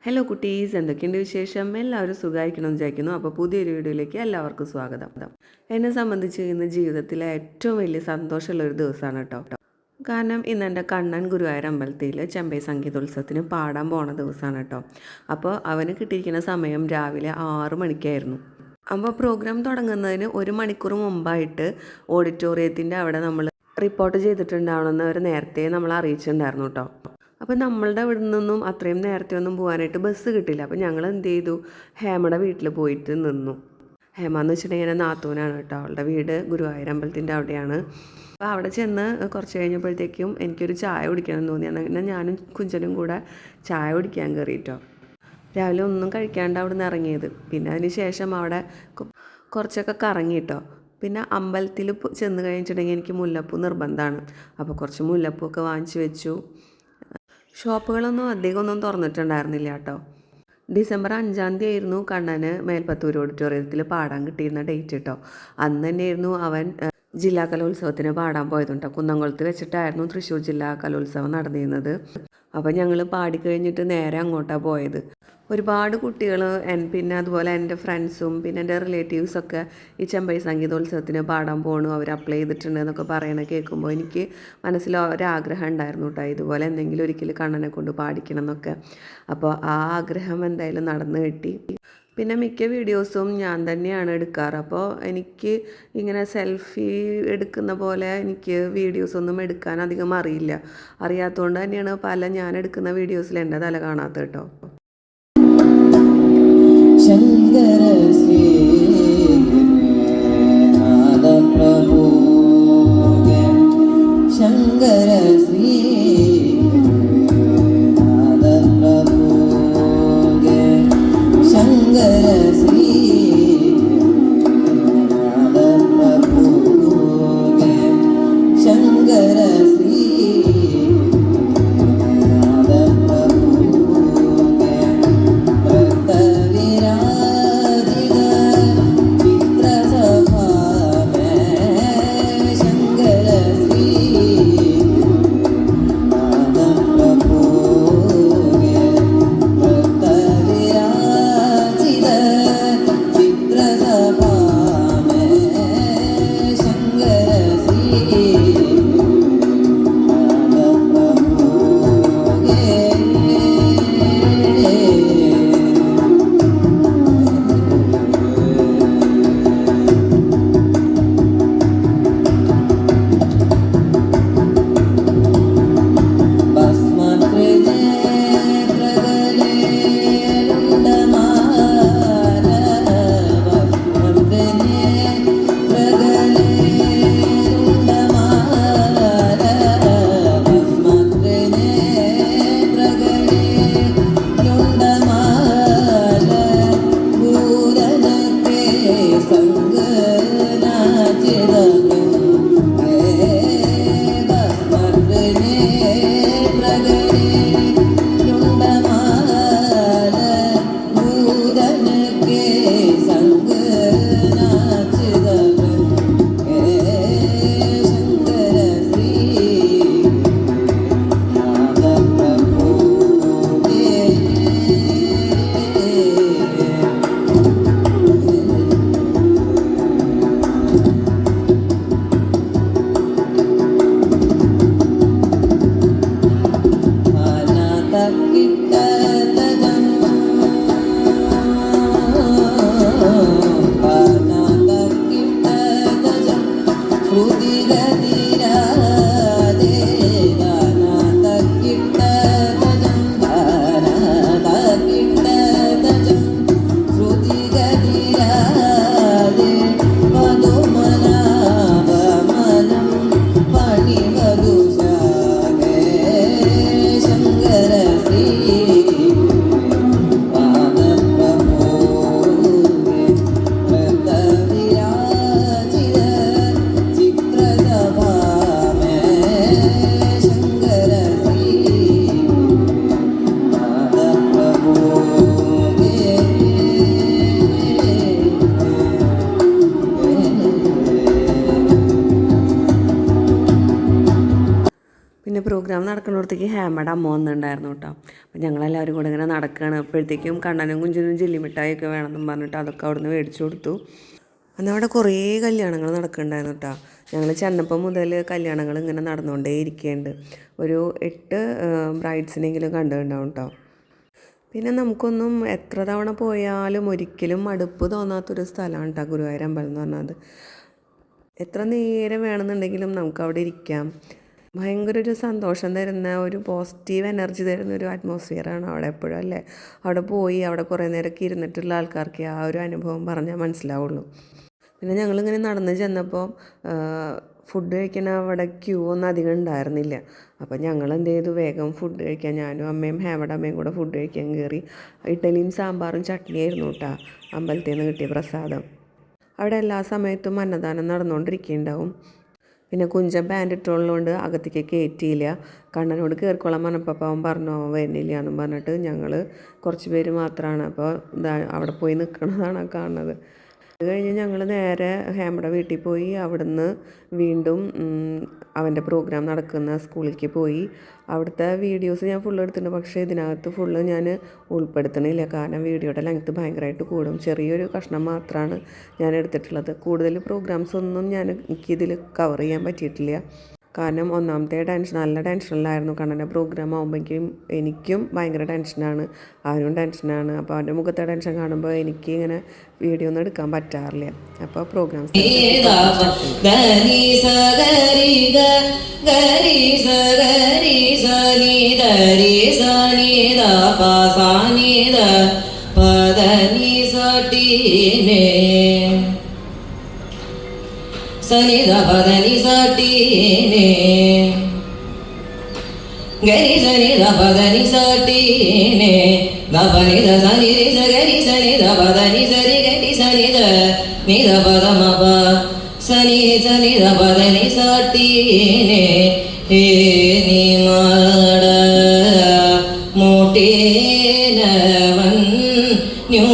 Hello കുട്ടീസ്, എന്തൊക്കെയുണ്ട് വിശേഷം? എല്ലാവരും സുഖമായിരിക്കണമെന്ന് വിചാരിക്കുന്നു. അപ്പോൾ പുതിയൊരു വീഡിയോയിലേക്ക് എല്ലാവർക്കും സ്വാഗതം. എന്നെ സംബന്ധിച്ച് ഇന്ന് ജീവിതത്തിലെ ഏറ്റവും വലിയ സന്തോഷമുള്ളൊരു ദിവസമാണ് കേട്ടോ. കാരണം ഇന്ന് എൻ്റെ കണ്ണൻ ഗുരുവായൂർ അമ്പലത്തിൽ ചെമ്പൈ സംഗീതോത്സവത്തിന് പാടാൻ പോണ ദിവസമാണ് കേട്ടോ. അപ്പോൾ അവന് കിട്ടിയിരിക്കുന്ന സമയം രാവിലെ 6 മണിക്കായിരുന്നു. അപ്പോൾ പ്രോഗ്രാം തുടങ്ങുന്നതിന് 1 മണിക്കൂർ മുമ്പായിട്ട് ഓഡിറ്റോറിയത്തിൻ്റെ അവിടെ നമ്മൾ റിപ്പോർട്ട് ചെയ്തിട്ടുണ്ടാവണമെന്ന് അവർ നേരത്തെ നമ്മൾ അറിയിച്ചിട്ടുണ്ടായിരുന്നു കേട്ടോ. അപ്പോൾ നമ്മളുടെ അവിടെ നിന്നും അത്രയും നേരത്തെ ഒന്നും പോകാനായിട്ട് ബസ് കിട്ടില്ല. അപ്പോൾ ഞങ്ങൾ എന്ത് ചെയ്തു, ഹേമയുടെ വീട്ടിൽ പോയിട്ട് നിന്നു. ഹേമ എന്ന് വെച്ചിട്ടുണ്ടെങ്കിൽ എൻ്റെ നാത്തൂനാണ് കേട്ടോ. അവളുടെ വീട് ഗുരുവായൂർ അമ്പലത്തിൻ്റെ അവിടെയാണ്. അപ്പോൾ അവിടെ ചെന്ന് കുറച്ച് കഴിഞ്ഞപ്പോഴത്തേക്കും എനിക്കൊരു ചായ കുടിക്കണം എന്ന് തോന്നി. അങ്ങനെ ഞാനും കുഞ്ചനും കൂടെ ചായ കുടിക്കാൻ കയറിയിട്ടോ. രാവിലെ ഒന്നും കഴിക്കാണ്ട് അവിടെ നിന്ന് ഇറങ്ങിയത്. പിന്നെ അതിന് ശേഷം അവിടെ കുറച്ചൊക്കെ കറങ്ങിയിട്ടോ. പിന്നെ അമ്പലത്തിൽ ചെന്ന് കഴിഞ്ഞിട്ടുണ്ടെങ്കിൽ എനിക്ക് മുല്ലപ്പൂ നിർബന്ധമാണ്. അപ്പോൾ കുറച്ച് മുല്ലപ്പൂ ഒക്കെ വാങ്ങിച്ചു വെച്ചു. ഷോപ്പുകളൊന്നും അധികമൊന്നും തുറന്നിട്ടുണ്ടായിരുന്നില്ല കേട്ടോ. ഡിസംബർ 5-ാം തീയതി ആയിരുന്നു കണ്ണന് മേൽപ്പത്തൂർ ഓഡിറ്റോറിയത്തിൽ പാടാൻ കിട്ടിയിരുന്ന ഡേറ്റ് കേട്ടോ. അന്ന് തന്നെയായിരുന്നു അവൻ ജില്ലാ കലോത്സവത്തിന് പാടാൻ പോയതുണ്ടോ. കുന്നംകുളത്ത് വെച്ചിട്ടായിരുന്നു തൃശ്ശൂർ ജില്ലാ കലോത്സവം നടന്നിരുന്നത്. അപ്പോൾ ഞങ്ങൾ പാടിക്കഴിഞ്ഞിട്ട് നേരെ അങ്ങോട്ടാണ് പോയത്. ഒരുപാട് കുട്ടികൾ പിന്നെ അതുപോലെ എൻ്റെ ഫ്രണ്ട്സും പിന്നെ എൻ്റെ റിലേറ്റീവ്സൊക്കെ ഈ ചെമ്പൈ സംഗീതോത്സവത്തിന് പാടാൻ പോകണു, അവർ അപ്ലൈ ചെയ്തിട്ടുണ്ട് എന്നൊക്കെ പറയണ കേൾക്കുമ്പോൾ എനിക്ക് മനസ്സിൽ ഒരാഗ്രഹം ഉണ്ടായിരുന്നു കേട്ടോ, ഇതുപോലെ എന്തെങ്കിലും ഒരിക്കൽ കണ്ണനെ കൊണ്ട് പാടിക്കണം എന്നൊക്കെ. അപ്പോൾ ആ ആഗ്രഹം എന്തായാലും നടന്നു കിട്ടി. പിന്നെ മിക്ക വീഡിയോസും ഞാൻ തന്നെയാണ് എടുക്കാറ്. അപ്പോൾ എനിക്ക് ഇങ്ങനെ സെൽഫി എടുക്കുന്ന പോലെ എനിക്ക് വീഡിയോസൊന്നും എടുക്കാൻ അധികം അറിയാത്തതുകൊണ്ട് തന്നെയാണ് ഞാൻ എടുക്കുന്ന വീഡിയോസിൽ എൻ്റെ തല കാണാത്തത് കേട്ടോ. ശങ്കര ശ്രീ ശങ്കര ശ്രീ ശങ്കര ശ്രീ ശങ്കര ശ്രീ പ്രോഗ്രാം നടക്കുന്നിടത്തേക്ക് ഹേമയുടെ അമ്മ വന്നിട്ടുണ്ടായിരുന്നു കേട്ടോ. അപ്പോൾ ഞങ്ങളെല്ലാവരും കൂടെ ഇങ്ങനെ നടക്കുകയാണ്. അപ്പോഴത്തേക്കും കണ്ണനും കുഞ്ചിനും ജില്ലിമിഠായിയൊക്കെ വേണമെന്നും പറഞ്ഞിട്ട് അതൊക്കെ അവിടുന്ന് മേടിച്ചു കൊടുത്തു. അന്ന് അവിടെ കുറേ കല്യാണങ്ങൾ നടക്കുന്നുണ്ടായിരുന്നു കേട്ടോ. ഞങ്ങൾ ചെന്നപ്പോൾ മുതൽ കല്യാണങ്ങൾ ഇങ്ങനെ നടന്നുകൊണ്ടേ ഇരിക്കുന്നുണ്ട്. ഒരു 8 ബ്രൈഡ്സിനെങ്കിലും കണ്ടിട്ടുണ്ടാവും കേട്ടോ. പിന്നെ നമുക്കൊന്നും എത്ര തവണ പോയാലും ഒരിക്കലും മടുപ്പ് തോന്നാത്തൊരു സ്ഥലമാണ് കേട്ടോ ഗുരുവായൂർ അമ്പലം എന്ന് പറഞ്ഞത്. എത്ര നേരം വേണമെന്നുണ്ടെങ്കിലും നമുക്ക് അവിടെ ഇരിക്കാം. ഭയങ്കര ഒരു സന്തോഷം തരുന്ന ഒരു പോസിറ്റീവ് എനർജി തരുന്ന ഒരു അറ്റ്മോസ്ഫിയറാണ് അവിടെ എപ്പോഴും അല്ലേ. അവിടെ പോയി അവിടെ കുറേ നേരമൊക്കെ ഇരുന്നിട്ടുള്ള ആൾക്കാർക്ക് ആ ഒരു അനുഭവം പറഞ്ഞാൽ മനസ്സിലാവുള്ളൂ. പിന്നെ ഞങ്ങളിങ്ങനെ നടന്ന് ചെന്നപ്പോൾ ഫുഡ് കഴിക്കാൻ അവിടെ ക്യൂ ഒന്നും അധികം ഉണ്ടായിരുന്നില്ല. അപ്പോൾ ഞങ്ങൾ എന്ത് ചെയ്തു, വേഗം ഫുഡ് കഴിക്കാൻ ഞാനും അമ്മയും ഹേമയുടെ അമ്മയും കൂടെ ഫുഡ് കഴിക്കാൻ കയറി. ഇഡ്ഡലിയും സാമ്പാറും ചട്നിയായിരുന്നു കേട്ടോ അമ്പലത്തിൽ നിന്ന് കിട്ടിയ പ്രസാദം. അവിടെ എല്ലാ സമയത്തും അന്നദാനം നടന്നുകൊണ്ടിരിക്കുന്നുണ്ടാവും. പിന്നെ കുഞ്ചൻ പാൻറ് ഇട്ടുള്ളതുകൊണ്ട് അകത്തേക്ക് കയറ്റിയില്ല. കണ്ണനോട് കയറിക്കോളാൻ പറഞ്ഞപ്പോൾ അവൻ പറഞ്ഞു വരുന്നില്ല എന്നും പറഞ്ഞിട്ട് ഞങ്ങൾ കുറച്ച് പേര് മാത്രമാണ്. അപ്പോൾ അവിടെ പോയി നിൽക്കുന്നതാണ് കാണുന്നത്. അത് കഴിഞ്ഞ് ഞങ്ങൾ നേരെ ഹേമയുടെ വീട്ടിൽ പോയി. അവിടുന്ന് വീണ്ടും അവൻ്റെ പ്രോഗ്രാം നടക്കുന്ന സ്കൂളിലേക്ക് പോയി. അവിടുത്തെ വീഡിയോസ് ഞാൻ ഫുള്ള് എടുത്തിട്ടുണ്ട്. പക്ഷേ ഇതിനകത്ത് ഫുള്ള് ഞാൻ ഉൾപ്പെടുത്തണില്ല. കാരണം വീഡിയോയുടെ ലെങ്ത്ത് ഭയങ്കരമായിട്ട് കൂടും. ചെറിയൊരു കഷ്ണം മാത്രമാണ് ഞാൻ എടുത്തിട്ടുള്ളത്. കൂടുതൽ പ്രോഗ്രാംസ് ഒന്നും എനിക്കിതിൽ കവർ ചെയ്യാൻ പറ്റിയിട്ടില്ല. കാരണം ഒന്നാമത്തെ നല്ല ടെൻഷനിലായിരുന്നു. കണ്ണൻ്റെ പ്രോഗ്രാം ആകുമ്പോഴേക്കും എനിക്കും ഭയങ്കര ടെൻഷനാണ്, അവനും ടെൻഷനാണ്. അപ്പോൾ അവൻ്റെ മുഖത്തെ ടെൻഷൻ കാണുമ്പോൾ എനിക്ക് ഇങ്ങനെ വീഡിയോ ഒന്നും എടുക്കാൻ പറ്റാറില്ല. അപ്പോൾ പ്രോഗ്രാംസ് സനിധ പദനി സട്ടീനെ ഗരി സനിധ പദനി സട്ടീനെ ദപനിധ സനിധ ഗരി സനിധ പദനി സരി ഗരി സനിധ നിധ പദമപ സനി സനിധ പദനി സട്ടീനെ ഹേ നിമട മോട്ടേനവൻ ന്യോ